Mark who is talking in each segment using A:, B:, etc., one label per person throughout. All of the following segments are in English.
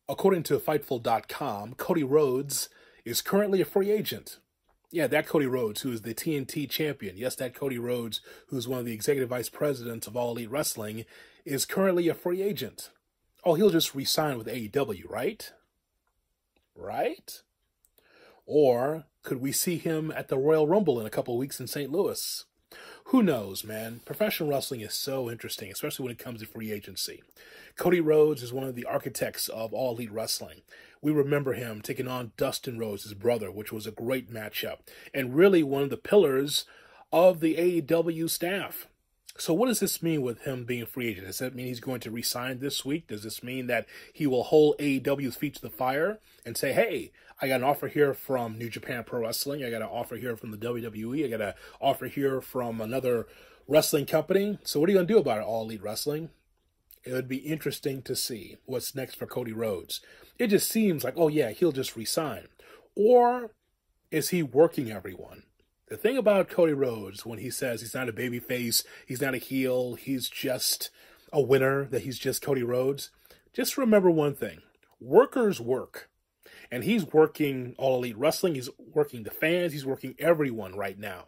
A: According to Fightful.com, Cody Rhodes is currently a free agent. Yeah, that Cody Rhodes, who is the TNT champion. Yes, that Cody Rhodes, who's one of the executive vice presidents of All Elite Wrestling, is currently a free agent. Oh, he'll just re-sign with AEW, right? Right? Or could we see him at the Royal Rumble in a couple of weeks in St. Louis? Who knows, man? Professional wrestling is so interesting, especially when it comes to free agency. Cody Rhodes is one of the architects of All Elite Wrestling. We remember him taking on Dustin Rhodes, his brother, which was a great matchup, and really one of the pillars of the AEW staff. So what does this mean with him being a free agent? Does that mean he's going to re-sign this week? Does this mean that he will hold AEW's feet to the fire and say, hey, I got an offer here from New Japan Pro Wrestling. I got an offer here from the WWE. I got an offer here from another wrestling company. So what are you going to do about it, All Elite Wrestling? It would be interesting to see what's next for Cody Rhodes. It just seems like, oh yeah, he'll just resign. Or is he working everyone? The thing about Cody Rhodes, when he says he's not a babyface, he's not a heel, he's just a winner, that he's just Cody Rhodes, just remember one thing. Workers work. And he's working All Elite Wrestling, he's working the fans, he's working everyone right now.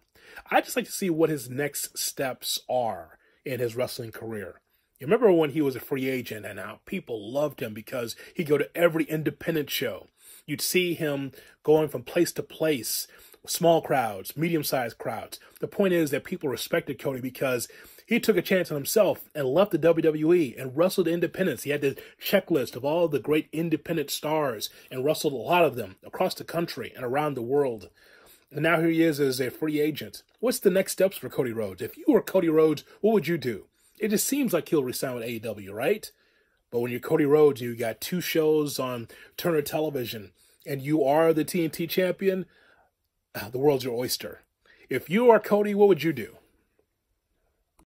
A: I'd just like to see what his next steps are in his wrestling career. You remember when he was a free agent and how people loved him because he'd go to every independent show. You'd see him going from place to place, small crowds, medium-sized crowds. The point is that people respected Cody because he took a chance on himself and left the WWE and wrestled independents. He had this checklist of all the great independent stars and wrestled a lot of them across the country and around the world. And now here he is as a free agent. What's the next steps for Cody Rhodes? If you were Cody Rhodes, what would you do? It just seems like he'll resign with AEW, right? But when you're Cody Rhodes, you got 2 shows on Turner Television, and you are the TNT champion, the world's your oyster. If you are Cody, what would you do?